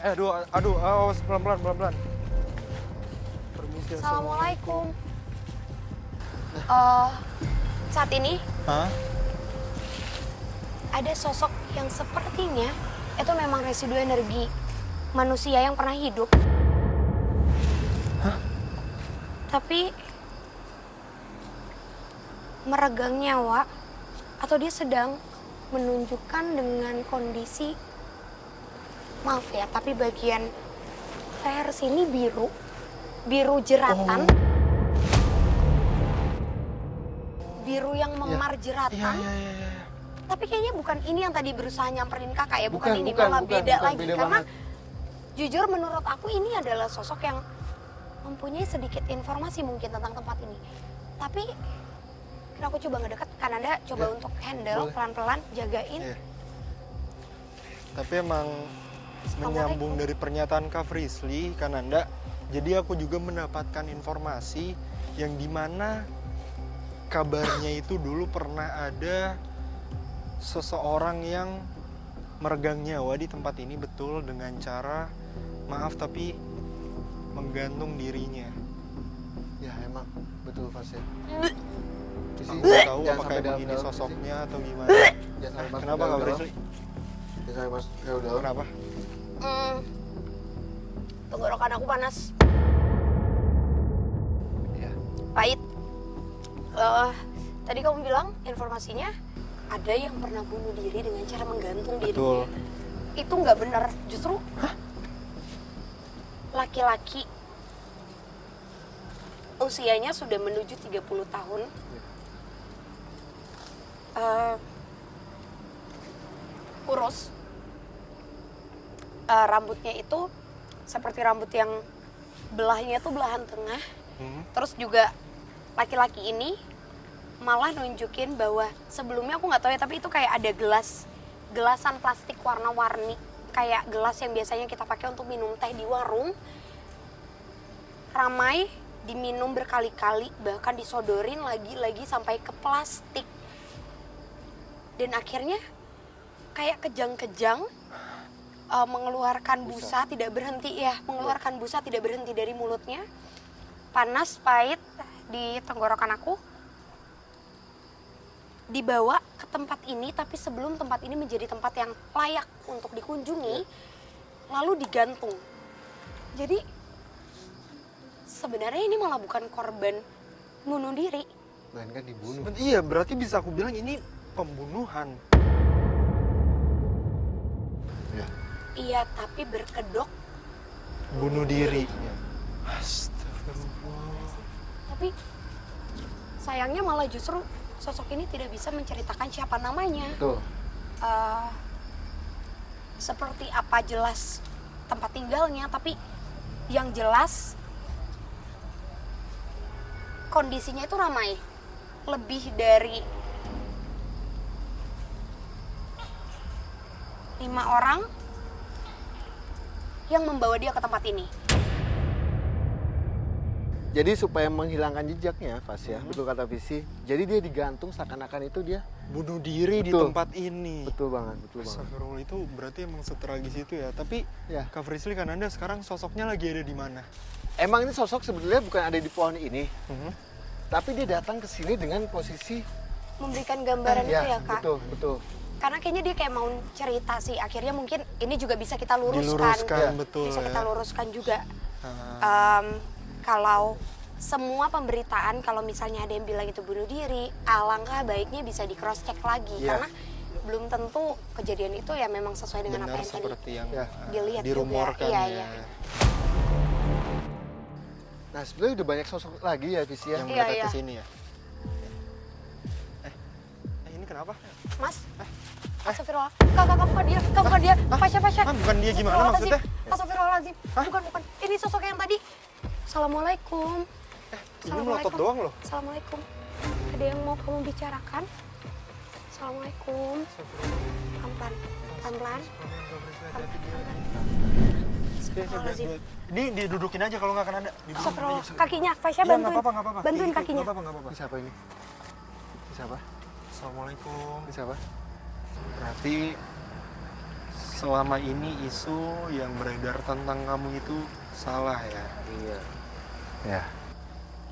Aduh, awas, pelan-pelan. Permisi, Assalamualaikum. Saat ini Hah? ada sosok yang sepertinya itu memang residu energi manusia yang pernah hidup. Hah? Tapi meregang nyawa atau dia sedang menunjukkan dengan kondisi, maaf ya, tapi bagian leher sini biru jeratan. Biru yang memar jeratan. Iya. Tapi kayaknya bukan ini yang tadi berusaha nyamperin kakak ya, bukan ini, bukan, malah beda lagi. beda Karena banget. jujur menurut aku ini adalah sosok yang mempunyai sedikit informasi mungkin tentang tempat ini. Tapi aku coba ngedekat, Kananda coba Ya, untuk handle boleh. pelan-pelan, jagain. Iya. Tapi emang menyambung dari pernyataan Kak Frisly, Kananda, jadi aku juga mendapatkan informasi yang dimana kabarnya itu dulu pernah ada seseorang yang meregang nyawa di tempat ini, betul, dengan cara, maaf tapi menggantung dirinya. Ya emang betul Fasya. Aku nggak tahu Jangan apakah sampai emang ini dalam-dalam, sosoknya atau gimana. Jangan sampai masuk Kenapa Kak dalam-dalam. Frisly? Jangan sampai masuk ke dalam. Kenapa? Tenggorokan aku panas, Ya. pahit. Tadi kamu bilang informasinya ada yang pernah bunuh diri dengan cara menggantung diri. Betul. Itu nggak benar, justru laki-laki usianya sudah menuju 30 tahun. Kurus. Rambutnya itu seperti rambut yang belahnya itu belahan tengah. Terus juga laki-laki ini malah nunjukin bahwa sebelumnya aku nggak tahu ya, tapi itu kayak ada gelasan plastik warna-warni, kayak gelas yang biasanya kita pakai untuk minum teh di warung, ramai diminum berkali-kali, bahkan disodorin lagi sampai ke plastik, dan akhirnya kayak kejang-kejang mengeluarkan busa tidak berhenti ya, mengeluarkan busa tidak berhenti dari mulutnya, panas pahit di tenggorokan aku. Dibawa ke tempat ini, tapi sebelum tempat ini menjadi tempat yang layak untuk dikunjungi, lalu digantung. Jadi sebenarnya ini malah bukan korban bunuh diri. Melainkan dibunuh. Iya, berarti bisa aku bilang ini pembunuhan. Ya. Iya, tapi berkedok. Bunuh diri. Astagfirullah. Tapi sayangnya malah justru sosok ini tidak bisa menceritakan siapa namanya. Betul. Seperti apa jelas tempat tinggalnya, tapi yang jelas kondisinya itu ramai. Lebih dari 5 orang yang membawa dia ke tempat ini. Jadi supaya menghilangkan jejaknya, Fasya, betul kata Visi. Jadi dia digantung seakan-akan itu dia. Bunuh diri di Betul. tempat ini. Betul banget, betul banget. Astagfirullah, itu berarti emang setragis itu ya. Tapi Ya. Kak Frisly, kan Anda sekarang sosoknya lagi ada di mana? Emang ini sosok sebenarnya bukan ada di pohon ini, tapi dia datang ke sini dengan posisi. Memberikan gambaran itu ya, Kak. Betul. Karena kayaknya dia kayak mau cerita sih. Akhirnya mungkin ini juga bisa kita luruskan. Diluruskan, Ya. betul Bisa ya. kita luruskan juga. Ah, Kalau semua pemberitaan, kalau misalnya ada yang bilang itu bunuh diri, alangkah baiknya bisa di cross check lagi. Ya. Karena belum tentu kejadian itu ya memang sesuai dengan benar apa yang tadi seperti yang Ya. dilihat dirumorkan juga. ya. Iya. Nah sebenarnya udah banyak sosok lagi ya Visi ya. Yang Iya, mendekat iya. ke sini ya. Ini kenapa? Mas, astagfirullah. Kak, bukan dia. Kak, bukan dia. Fasya. Ah, bukan dia gimana maksudnya? Astagfirullahaladzim. Bukan. Ini sosok yang tadi. Assalamualaikum. Ini melotot doang loh. Assalamualaikum. Ada yang mau kamu bicarakan? Assalamualaikum. Pelan-pelan. Astagfirullahaladzim. Ini didudukin aja kalau nggak akan ada. Didudukin Astagfirullah. aja. Kakinya, Fasya Iya, bantuin. nggak apa-apa. Bantuin Ikut, kakinya. nggak apa-apa. Ini siapa ini? Ini siapa? Assalamualaikum. Ini siapa? Berarti selama ini isu yang beredar tentang kamu itu salah ya? Iya. Ya.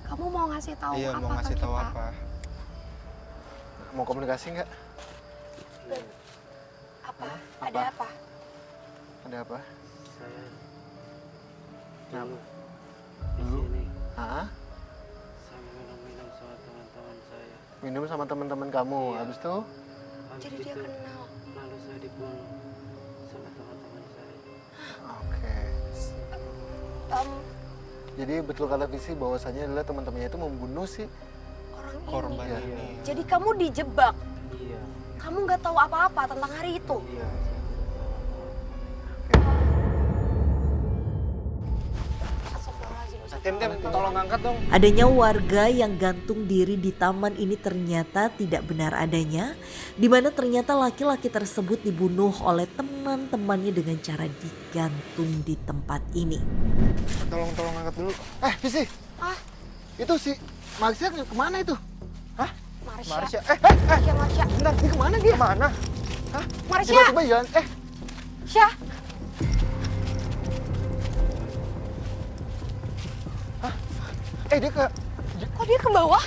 Kamu mau ngasih tahu Iya, apa mau ke ngasih tahu kita? apa? Mau komunikasi nggak? Apa? Ada apa? Ada apa? Saya Kenapa? di Dulu? sini Hah? saya minum-minum sama teman-teman saya. Minum sama teman-teman kamu. Iya. Habis itu? Habis Jadi dia itu, kenal. lalu saya dibunuh sama teman-teman saya. Oke. Em, Jadi betul kata Visi bahwasannya adalah teman-temannya itu membunuh si orang Korban ini. Iya. ini. Jadi kamu dijebak. Iya, Kamu nggak tahu apa-apa tentang hari itu. iya. Saya Astagfirullahaladzim. Tim, tolong angkat dong. Adanya warga yang gantung diri di taman ini ternyata tidak benar adanya, di mana ternyata laki-laki tersebut dibunuh oleh teman-temannya dengan cara digantung di tempat ini. Tolong angkat dulu. Visi. Ah, Itu si Marsha kemana itu? Marsha. Marsha. Marsha. Bentar, ini kemana dia? Kemana? Marsha. Tiba-tiba jalan. Syah. Dia ke Kok dia ke bawah?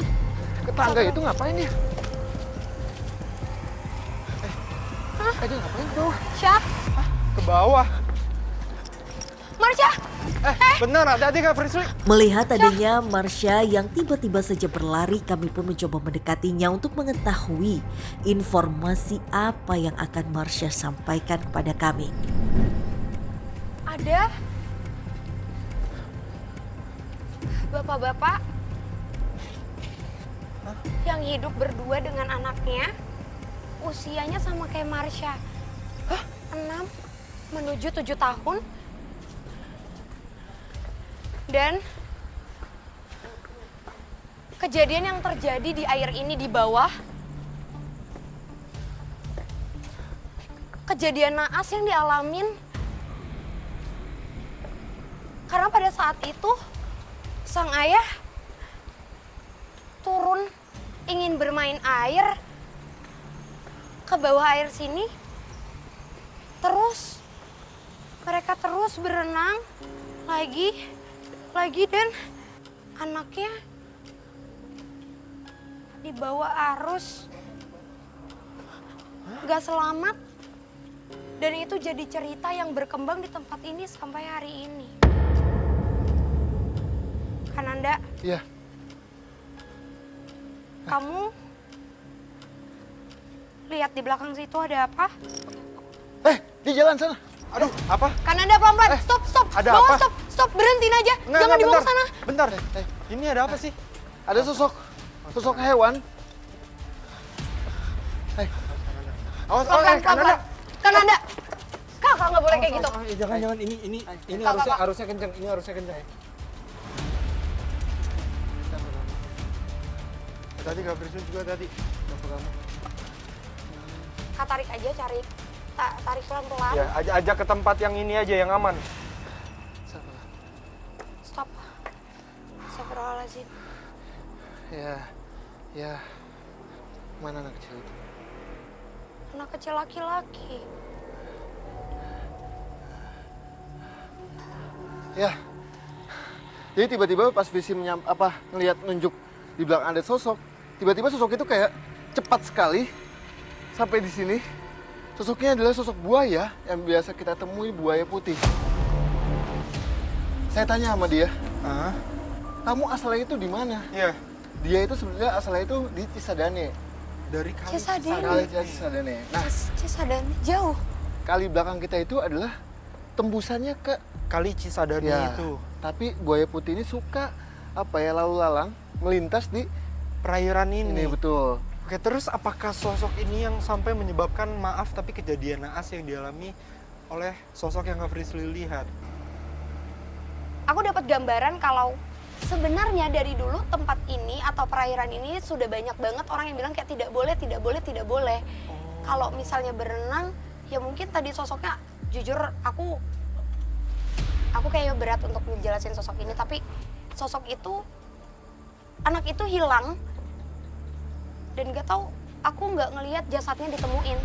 tangga itu ngapain dia? Dia ngapain ke bawah? Syah. Ke bawah. Marsha. Benar, hati-hati Kak Frisly. Melihat adanya Marsha yang tiba-tiba saja berlari, kami pun mencoba mendekatinya untuk mengetahui informasi apa yang akan Marsha sampaikan kepada kami. Ada bapak-bapak yang hidup berdua dengan anaknya, usianya sama kayak Marsha. 6 menuju 7 tahun. Dan kejadian yang terjadi di air ini di bawah, kejadian naas yang dialamin karena pada saat itu sang ayah turun ingin bermain air ke bawah air sini, terus mereka terus berenang lagi dan anaknya dibawa arus, gak selamat, dan itu jadi cerita yang berkembang di tempat ini sampai hari ini. Kananda, Iya. kamu lihat di belakang situ ada apa? Di jalan sana. Aduh, apa? Kananda pelan-pelan, stop, ada bawa apa? stop, berhentiin aja, jangan dibawa ke sana. Bentar. Ini ada apa sih? Ada sosok hewan. Awas, Pelan-pelan, Kananda, kakak nggak boleh kayak gitu. Jangan, ini Kakak, harusnya kencang, ini harusnya kencang. Tadi Kak Frisly juga tadi. Kak tarik aja, tarik pelan-pelan. Ya, ajak ke tempat yang ini aja, yang aman. Stop. Astagfirullahaladzim. Ya. Mana anak kecil itu? Anak kecil laki-laki. Ya. Jadi tiba-tiba pas Visi ngelihat nunjuk di belakang ada sosok, tiba-tiba sosok itu kayak cepat sekali sampai di sini. Sosoknya adalah sosok buaya yang biasa kita temui, buaya putih. Saya tanya sama dia, kamu asalnya itu di mana? Iya. Dia itu sebenarnya asalnya itu di Cisadane. Dari kali Cisadane. Kali Cisadane. Nah, Cisadane jauh. kali belakang kita itu adalah tembusannya ke Kali Cisadane ya, itu. Tapi buaya putih ini suka lalu lalang melintas di Perairan ini ini. betul. Oke, terus apakah sosok ini yang sampai menyebabkan maaf tapi kejadian naas yang dialami oleh sosok yang Kak Frisly lihat? Aku dapat gambaran kalau sebenarnya dari dulu tempat ini atau perairan ini sudah banyak banget orang yang bilang kayak tidak boleh. Kalau misalnya berenang, ya mungkin tadi sosoknya, jujur aku kayaknya berat untuk menjelasin sosok ini, tapi sosok itu, anak itu hilang dan gak tahu, aku nggak ngelihat jasadnya ditemuin.